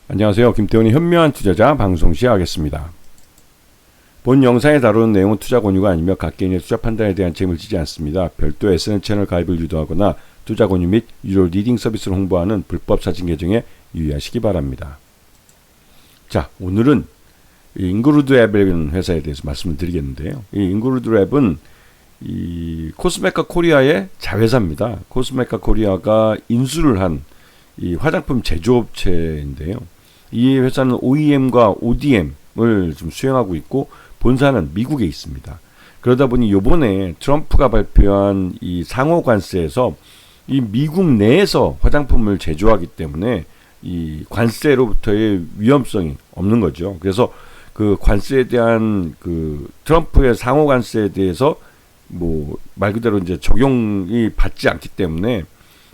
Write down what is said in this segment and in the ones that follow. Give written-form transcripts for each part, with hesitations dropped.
안녕하세요. 김태훈의 현명한 투자자 방송 시작하겠습니다. 본 영상에 다루는 내용은 투자 권유가 아니며 각 개인의 투자 판단에 대한 책임을 지지 않습니다. 별도 SNS 채널 가입을 유도하거나 투자 권유 및 유료 리딩 서비스를 홍보하는 불법 사진 계정에 유의하시기 바랍니다. 자, 오늘은 인그루드 랩이라는 회사에 대해서 말씀을 드리겠는데요. 이 인그루드 랩은 이 코스메카 코리아의 자회사입니다. 코스메카 코리아가 인수를 한 이 화장품 제조업체인데요. 이 회사는 OEM과 ODM을 좀 수행하고 있고 본사는 미국에 있습니다. 그러다 보니 요번에 트럼프가 발표한 이 상호 관세에서 이 미국 내에서 화장품을 제조하기 때문에 이 관세로부터의 위험성이 없는 거죠. 그래서 그 관세에 대한 그 트럼프의 상호 관세에 대해서 뭐 말 그대로 이제 적용이 받지 않기 때문에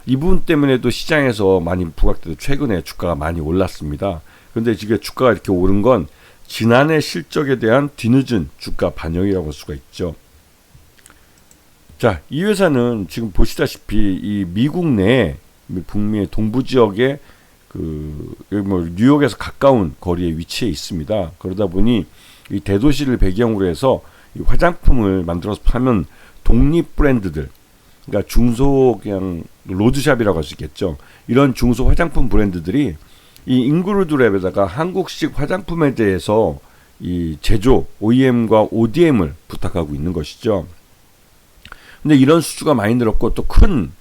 이 부분 때문에도 시장에서 많이 부각돼서 최근에 주가가 많이 올랐습니다. 그런데 지금 주가가 이렇게 오른 건 지난해 실적에 대한 뒤늦은 주가 반영이라고 할 수가 있죠. 자, 이 회사는 지금 보시다시피 이 미국 내 북미의 동부 지역에 여기 뭐 뉴욕에서 가까운 거리에 위치해 있습니다. 그러다 보니 이 대도시를 배경으로 해서 이 화장품을 만들어서 파는 독립 브랜드들, 그러니까 중소 그냥 로드샵이라고 할 수 있겠죠. 이런 중소 화장품 브랜드들이 이 인그루드 랩에다가 한국식 화장품에 대해서 이 제조 OEM과 ODM을 부탁하고 있는 것이죠. 근데 이런 수주가 많이 늘었고 또 큰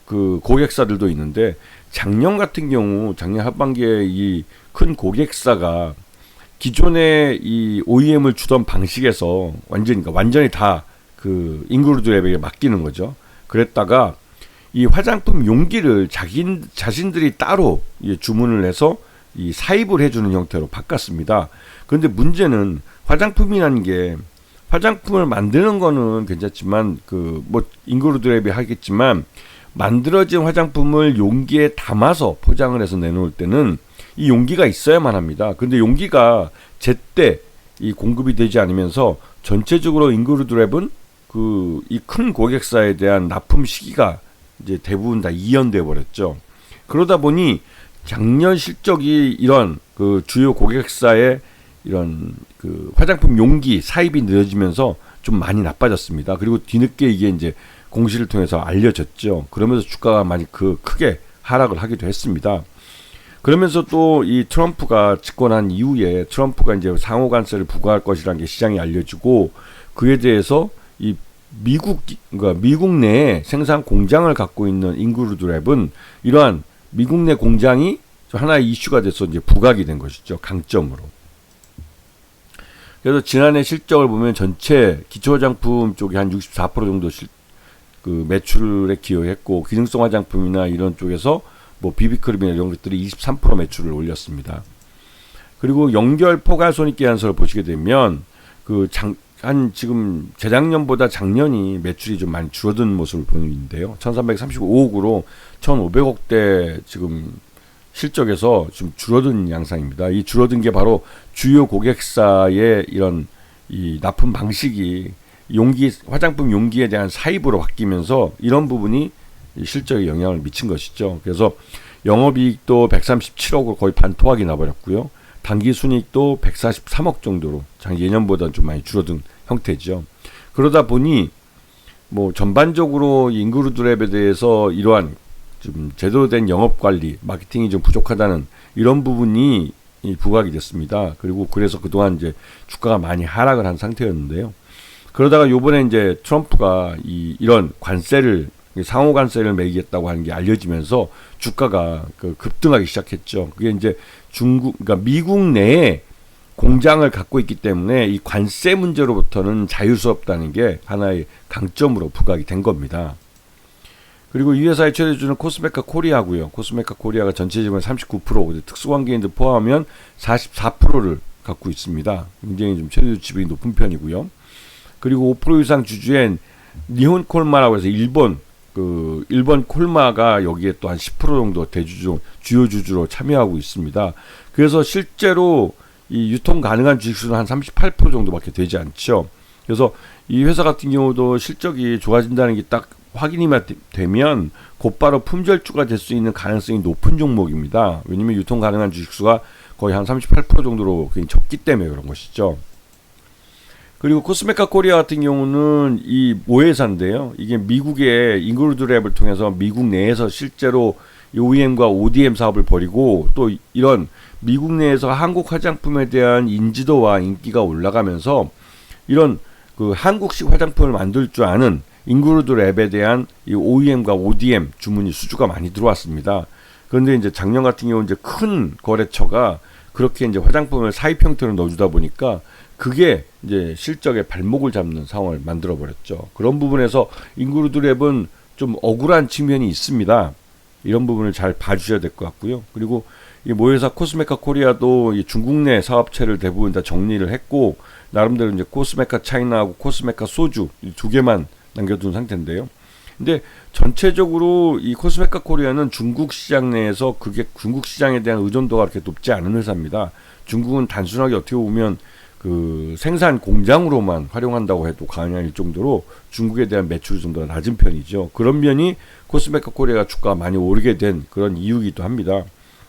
그 고객사들도 있는데 작년 같은 경우 작년 하반기에 이 큰 고객사가 기존의 이 OEM을 주던 방식에서 완전히 다 그 인그루드 랩에게 맡기는 거죠. 그랬다가 이 화장품 용기를 자신들이 따로 주문을 해서 이 사입을 해주는 형태로 바꿨습니다. 그런데 문제는 화장품이라는 게 화장품을 만드는 거는 괜찮지만 그 뭐 인그루드 랩이 하겠지만 만들어진 화장품을 용기에 담아서 포장을 해서 내놓을 때는 이 용기가 있어야만 합니다. 그런데 용기가 제때 이 공급이 되지 않으면서 전체적으로 인그루드 랩은 그 이 큰 고객사에 대한 납품 시기가 이제 대부분 다 이연돼 버렸죠. 그러다 보니 작년 실적이 이런 그 주요 고객사의 이런 그 화장품 용기 사입이 늦어지면서 좀 많이 나빠졌습니다. 그리고 뒤늦게 이게 이제 공시를 통해서 알려졌죠. 그러면서 주가가 많이 크게 하락을 하기도 했습니다. 그러면서 또 이 트럼프가 집권한 이후에 트럼프가 이제 상호 관세를 부과할 것이라는 게 시장에 알려지고 그에 대해서 이 그러니까 미국 내에 생산 공장을 갖고 있는 인그루드 랩은 이러한 미국 내 공장이 하나의 이슈가 돼서 이제 부각이 된 것이죠. 강점으로. 그래서 지난해 실적을 보면 전체 기초 화장품 쪽이 한 64% 정도 그 매출에 기여했고 기능성 화장품이나 이런 쪽에서 뭐 비비크림이나 이런 것들이 23% 매출을 올렸습니다. 그리고 연결 포괄 손익계산서를 보시게 되면 지금 재작년보다 작년이 매출이 좀 많이 줄어든 모습을 보이는데요. 1335억으로 1500억대 지금 실적에서 좀 줄어든 양상입니다. 이 줄어든 게 바로 주요 고객사의 이런 이 납품 방식이 화장품 용기에 대한 사입으로 바뀌면서 이런 부분이 실적에 영향을 미친 것이죠. 그래서 영업이익도 137억으로 거의 반토막이 나버렸고요. 당기순이익도 143억 정도로 예년보다 좀 많이 줄어든 형태죠. 그러다 보니 뭐 전반적으로 인그루드 랩에 대해서 이러한 좀 제대로 된 영업관리, 마케팅이 좀 부족하다는 이런 부분이 부각이 됐습니다. 그리고 그래서 그동안 이제 주가가 많이 하락을 한 상태였는데요. 그러다가 요번에 이제 트럼프가 이런 상호 관세를 매기겠다고 하는 게 알려지면서 주가가 급등하기 시작했죠. 그게 이제 그러니까 미국 내에 공장을 갖고 있기 때문에 이 관세 문제로부터는 자유스럽다는 게 하나의 강점으로 부각이 된 겁니다. 그리고 이 회사의 최대주는 코스메카 코리아고요. 코스메카 코리아가 전체 지분의 39%, 특수관계인들 포함하면 44%를 갖고 있습니다. 굉장히 좀 최대주 지분이 높은 편이고요. 그리고 5% 이상 주주엔 니혼 콜마라고 해서 일본 콜마가 여기에 또 한 10% 정도 주요 주주로 참여하고 있습니다. 그래서 실제로 이 유통 가능한 주식수는 한 38% 정도밖에 되지 않죠. 그래서 이 회사 같은 경우도 실적이 좋아진다는 게 딱 확인이 되면 곧바로 품절주가 될 수 있는 가능성이 높은 종목입니다. 왜냐면 유통 가능한 주식수가 거의 한 38% 정도로 굉장히 적기 때문에 그런 것이죠. 그리고 코스메카 코리아 같은 경우는 이 모회사인데요. 이게 미국의 잉그루드 랩을 통해서 미국 내에서 실제로 OEM과 ODM 사업을 벌이고, 또 이런 미국 내에서 한국 화장품에 대한 인지도와 인기가 올라가면서 이런 그 한국식 화장품을 만들 줄 아는 잉그루드 랩에 대한 이 OEM과 ODM 주문이 수주가 많이 들어왔습니다. 그런데 이제 작년 같은 경우 이제 큰 거래처가 그렇게 이제 화장품을 사입 형태로 넣어주다 보니까 그게 이제 실적에 발목을 잡는 상황을 만들어 버렸죠. 그런 부분에서 잉그루드 랩은 좀 억울한 측면이 있습니다. 이런 부분을 잘 봐주셔야 될 것 같고요. 그리고 이 모회사 코스메카 코리아도 이 중국 내 사업체를 대부분 다 정리를 했고, 나름대로 이제 코스메카 차이나하고 코스메카 소주 이 두 개만 남겨둔 상태인데요. 근데 전체적으로 이 코스메카 코리아는 중국 시장 내에서 그게 중국 시장에 대한 의존도가 그렇게 높지 않은 회사입니다. 중국은 단순하게 어떻게 보면 그 생산 공장으로만 활용한다고 해도 과언일 정도로 중국에 대한 매출이 좀 더 낮은 편이죠. 그런 면이 코스메카 코리아가 주가가 많이 오르게 된 그런 이유이기도 합니다.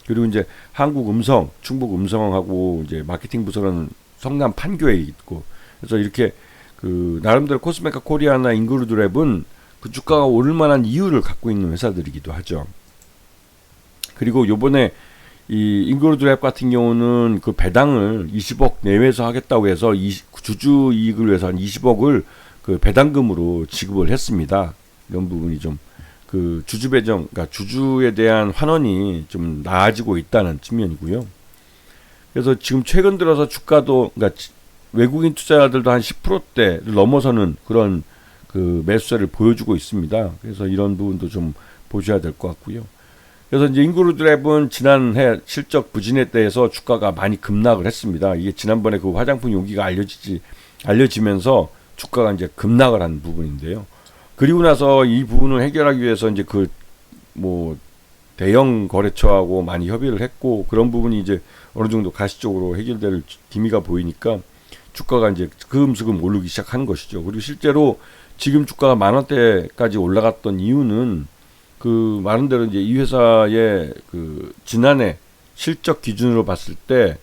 그리고 이제 한국 음성, 충북 음성하고 이제 마케팅 부서는 성남 판교에 있고, 그래서 이렇게 그 나름대로 코스메카 코리아나 잉그루드 랩은 그 주가가 오를 만한 이유를 갖고 있는 회사들이기도 하죠. 그리고 요번에 이 잉그루드 랩 같은 경우는 그 배당을 20억 내외에서 하겠다고 해서 주주 이익을 위해서 한 20억을 그 배당금으로 지급을 했습니다. 이런 부분이 좀 그 주주 배정, 그러니까 주주에 대한 환원이 좀 나아지고 있다는 측면이고요. 그래서 지금 최근 들어서 주가도, 그러니까 외국인 투자자들도 한 10%대를 넘어서는 그런 그 매수세를 보여주고 있습니다. 그래서 이런 부분도 좀 보셔야 될 것 같고요. 그래서 이제 잉그루드 랩은 지난해 실적 부진에 대해서 주가가 많이 급락을 했습니다. 이게 지난번에 그 화장품 용기가 알려지면서 주가가 이제 급락을 한 부분인데요. 그리고 나서 이 부분을 해결하기 위해서 이제 그 뭐 대형 거래처하고 많이 협의를 했고, 그런 부분이 이제 어느 정도 가시적으로 해결될 기미가 보이니까 주가가 이제 금슬금 오르기 시작한 것이죠. 그리고 실제로 지금 주가가 10,000원대까지 올라갔던 이유는 그 많은 대로 이제 이 회사의 그 지난해 실적 기준으로 봤을 때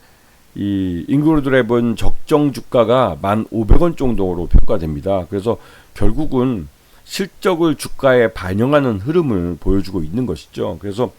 이 잉그루드 랩은 적정 주가가 1,500원 정도로 평가됩니다. 그래서 결국은 실적을 주가에 반영하는 흐름을 보여주고 있는 것이죠. 그래서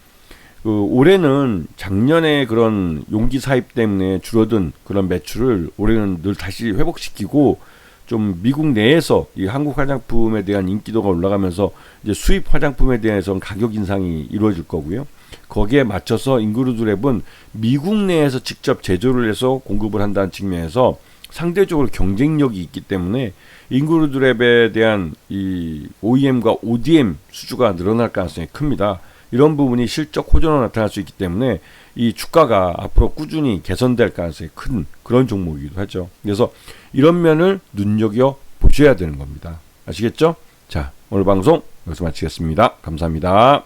그 올해는 작년에 그런 용기 사입 때문에 줄어든 그런 매출을 올해는 늘 다시 회복시키고, 좀 미국 내에서 이 한국 화장품에 대한 인기도가 올라가면서 이제 수입 화장품에 대해서는 가격 인상이 이루어질 거고요. 거기에 맞춰서 잉그루드 랩은 미국 내에서 직접 제조를 해서 공급을 한다는 측면에서 상대적으로 경쟁력이 있기 때문에 잉그루드 랩에 대한 이 OEM과 ODM 수주가 늘어날 가능성이 큽니다. 이런 부분이 실적 호전으로 나타날 수 있기 때문에 이 주가가 앞으로 꾸준히 개선될 가능성이 큰 그런 종목이기도 하죠. 그래서 이런 면을 눈여겨 보셔야 되는 겁니다. 아시겠죠? 자, 오늘 방송 여기서 마치겠습니다. 감사합니다.